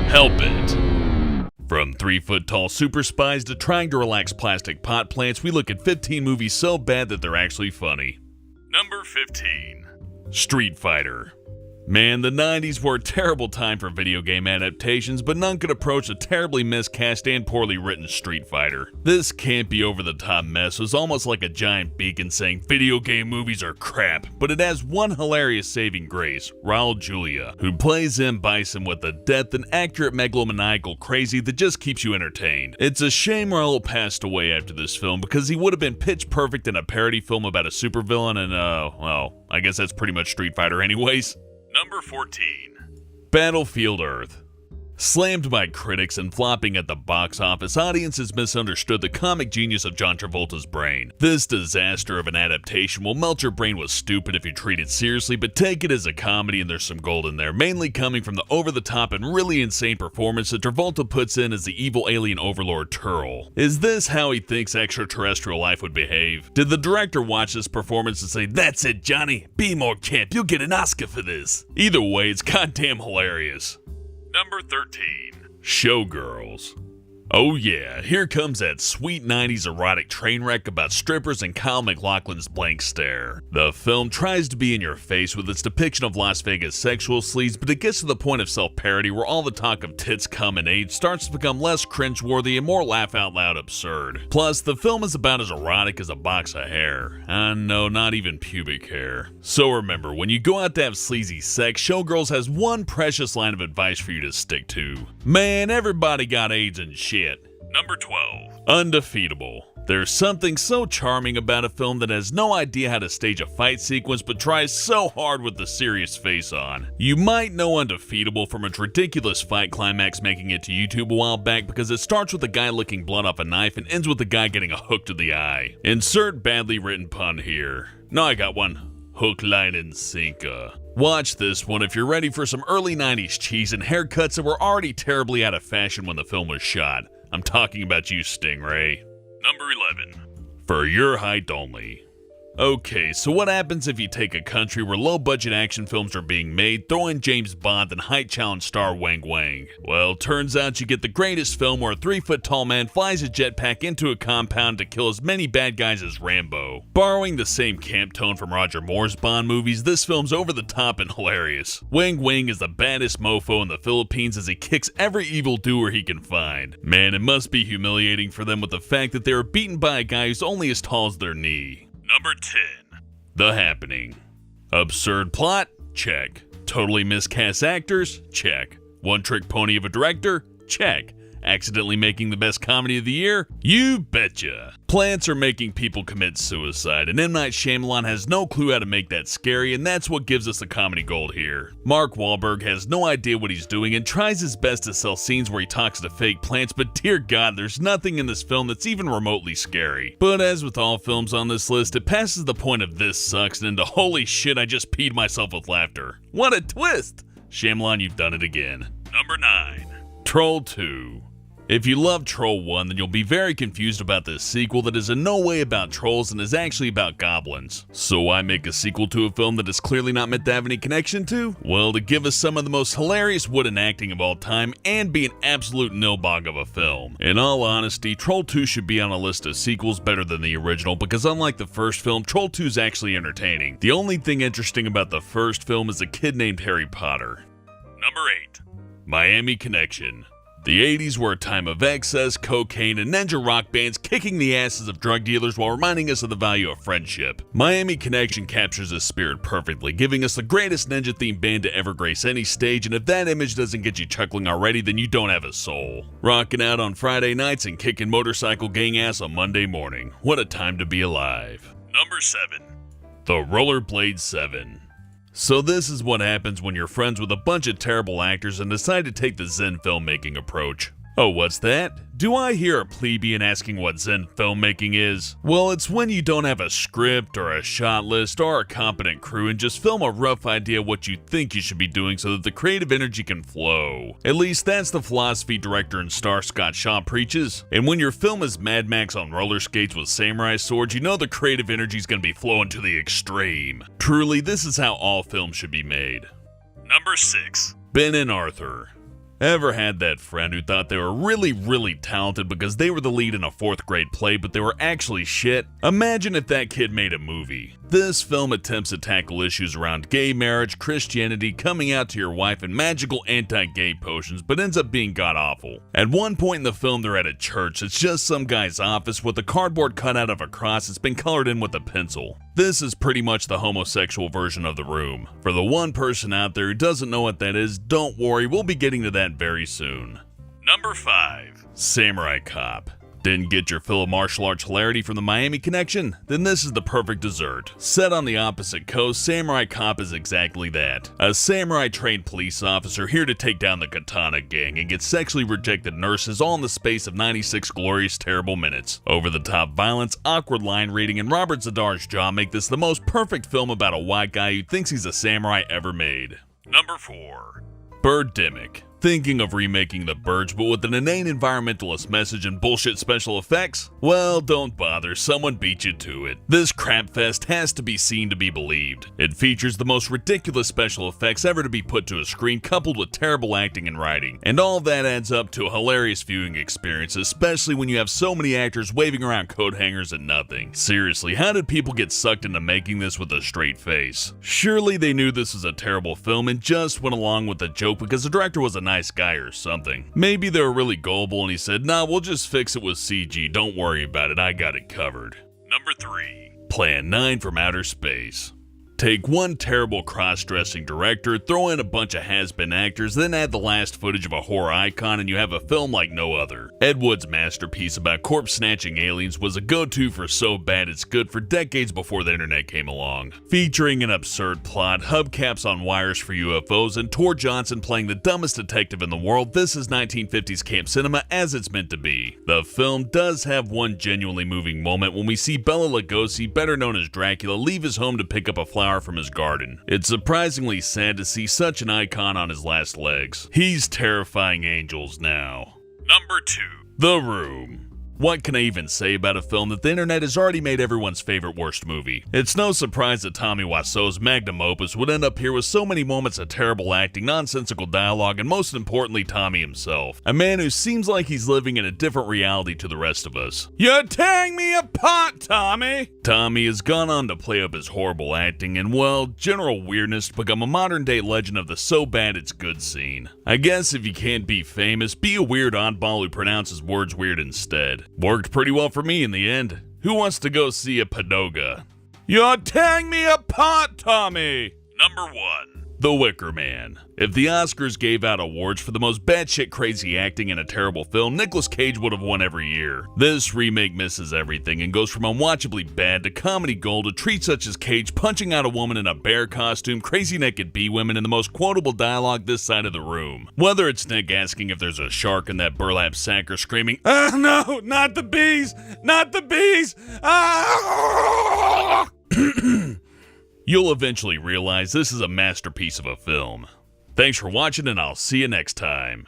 Hellbent. From 3-foot-tall super spies to trying to relax plastic pot plants, we look at 15 movies so bad that they're actually funny. Number 15. Street Fighter. Man, the 90s were a terrible time for video game adaptations, but none could approach a terribly miscast and poorly written Street Fighter. This campy over-the-top mess was almost like a giant beacon saying video game movies are crap, but it has one hilarious saving grace, Raul Julia, who plays M. Bison with a depth and accurate megalomaniacal crazy that just keeps you entertained. It's a shame Raul passed away after this film because he would have been pitch perfect in a parody film about a supervillain and well, I guess that's pretty much Street Fighter anyways. Number 14. Battlefield Earth. Slammed by critics and flopping at the box office, audiences misunderstood the comic genius of John Travolta's brain. This disaster of an adaptation will melt your brain with stupid if you treat it seriously, but take it as a comedy and there's some gold in there, mainly coming from the over-the-top and really insane performance that Travolta puts in as the evil alien overlord Turl. Is this how he thinks extraterrestrial life would behave? Did the director watch this performance and say, "That's it, Johnny, be more camp, you'll get an Oscar for this"? Either way, it's goddamn hilarious. Number 13. Showgirls. Oh yeah, here comes that sweet 90s erotic train wreck about strippers and Kyle MacLachlan's blank stare. The film tries to be in your face with its depiction of Las Vegas sexual sleaze, but it gets to the point of self-parody where all the talk of tits, cum, and age starts to become less cringeworthy and more laugh-out-loud absurd. Plus, the film is about as erotic as a box of hair. No, not even pubic hair. So remember, when you go out to have sleazy sex, Showgirls has one precious line of advice for you to stick to. Man, everybody got AIDS and shit. Number 12. Undefeatable. There's something so charming about a film that has no idea how to stage a fight sequence but tries so hard with the serious face on. You might know Undefeatable from its ridiculous fight climax making it to YouTube a while back because it starts with a guy licking blood off a knife and ends with a guy getting a hook to the eye. Insert badly written pun here. No, I got one. Hook, line, and sinker. Watch this one if you're ready for some early 90s cheese and haircuts that were already terribly out of fashion when the film was shot. I'm talking about you, Stingray. Number 11. For your height only. Okay, so what happens if you take a country where low-budget action films are being made, throw in James Bond, and height challenge star Wang Wang? Well, turns out you get the greatest film where a 3-foot-tall man flies a jetpack into a compound to kill as many bad guys as Rambo. Borrowing the same camp tone from Roger Moore's Bond movies, this film's over the top and hilarious. Wang Wang is the baddest mofo in the Philippines as he kicks every evildoer he can find. Man, it must be humiliating for them with the fact that they were beaten by a guy who's only as tall as their knee. Number 10. The Happening. Absurd plot? Check. Totally miscast actors? Check. One-trick pony of a director? Check. Accidentally making the best comedy of the year? You betcha. Plants are making people commit suicide, and M. Night Shyamalan has no clue how to make that scary, and that's what gives us the comedy gold here. Mark Wahlberg has no idea what he's doing and tries his best to sell scenes where he talks to fake plants, but dear God, there's nothing in this film that's even remotely scary. But as with all films on this list, it passes the point of this sucks and into holy shit, I just peed myself with laughter. What a twist! Shyamalan, you've done it again. Number 9. Troll 2. If you love Troll 1, then you'll be very confused about this sequel that is in no way about trolls and is actually about goblins. So why make a sequel to a film that is clearly not meant to have any connection to? Well, to give us some of the most hilarious wooden acting of all time and be an absolute nilbog of a film. In all honesty, Troll 2 should be on a list of sequels better than the original because unlike the first film, Troll 2 is actually entertaining. The only thing interesting about the first film is a kid named Harry Potter. Number 8. Miami Connection. The 80s were a time of excess, cocaine, and ninja rock bands kicking the asses of drug dealers while reminding us of the value of friendship. Miami Connection captures this spirit perfectly, giving us the greatest ninja-themed band to ever grace any stage, and if that image doesn't get you chuckling already, then you don't have a soul. Rocking out on Friday nights and kicking motorcycle gang ass on Monday morning. What a time to be alive. Number 7. The Rollerblade 7. So this is what happens when you're friends with a bunch of terrible actors and decide to take the Zen filmmaking approach. Oh, what's that? Do I hear a plebeian asking what Zen filmmaking is? Well, it's when you don't have a script or a shot list or a competent crew and just film a rough idea of what you think you should be doing so that the creative energy can flow. At least that's the philosophy director and star Scott Shaw preaches. And when your film is Mad Max on roller skates with samurai swords, you know the creative energy is going to be flowing to the extreme. Truly, this is how all films should be made. Number 6. Ben and Arthur. Ever had that friend who thought they were really talented because they were the lead in a 4th grade play but they were actually shit? Imagine if that kid made a movie. This film attempts to tackle issues around gay marriage, Christianity, coming out to your wife, and magical anti-gay potions, but ends up being god-awful. At one point in the film they're at a church. It's just some guy's office with a cardboard cutout of a cross that's been colored in with a pencil. This is pretty much the homosexual version of The Room. For the one person out there who doesn't know what that is, don't worry, we'll be getting to that very soon. Number 5. Samurai Cop. Didn't get your fill of martial arts hilarity from the Miami Connection? Then this is the perfect dessert. Set on the opposite coast, Samurai Cop is exactly that. A samurai-trained police officer here to take down the Katana Gang and get sexually rejected nurses all in the space of 96 glorious terrible minutes. Over-the-top violence, awkward line reading, and Robert Zadar's jaw make this the most perfect film about a white guy who thinks he's a samurai ever made. Number 4. Birdemic. Thinking of remaking The Birds but with an inane environmentalist message and bullshit special effects? Well, don't bother, someone beat you to it. This crapfest has to be seen to be believed. It features the most ridiculous special effects ever to be put to a screen coupled with terrible acting and writing. And all of that adds up to a hilarious viewing experience, especially when you have so many actors waving around coat hangers and nothing. Seriously, how did people get sucked into making this with a straight face? Surely they knew this was a terrible film and just went along with the joke because the director was a nice guy or something. Maybe they were really gullible and he said, nah, we'll just fix it with CG, don't worry about it, I got it covered. Number 3. Plan 9 from Outer Space. Take one terrible cross-dressing director, throw in a bunch of has-been actors, then add the last footage of a horror icon and you have a film like no other. Ed Wood's masterpiece about corpse-snatching aliens was a go-to for so bad it's good for decades before the internet came along. Featuring an absurd plot, hubcaps on wires for UFOs, and Tor Johnson playing the dumbest detective in the world, this is 1950s camp cinema as it's meant to be. The film does have one genuinely moving moment when we see Bela Lugosi, better known as Dracula, leave his home to pick up a flower from his garden. It's surprisingly sad to see such an icon on his last legs. He's terrifying angels now. Number 2. The Room. What can I even say about a film that the internet has already made everyone's favorite worst movie? It's no surprise that Tommy Wiseau's magnum opus would end up here with so many moments of terrible acting, nonsensical dialogue, and most importantly, Tommy himself. A man who seems like he's living in a different reality to the rest of us. You're tearing me apart, Tommy! Tommy has gone on to play up his horrible acting and, well, general weirdness to become a modern-day legend of the so bad it's good scene. I guess if you can't be famous, be a weird oddball who pronounces words weird instead. Worked pretty well for me in the end. Who wants to go see a Padoga? You're tearing me apart, Tommy! Number 1. The Wicker Man. If the Oscars gave out awards for the most batshit crazy acting in a terrible film, Nicolas Cage would have won every year. This remake misses everything and goes from unwatchably bad to comedy gold to treats such as Cage punching out a woman in a bear costume, crazy naked bee women, and the most quotable dialogue this side of the room. Whether it's Nick asking if there's a shark in that burlap sack or screaming, "Ah, no, not the bees! Not the bees! Ah!" You'll eventually realize this is a masterpiece of a film. Thanks for watching and I'll see you next time.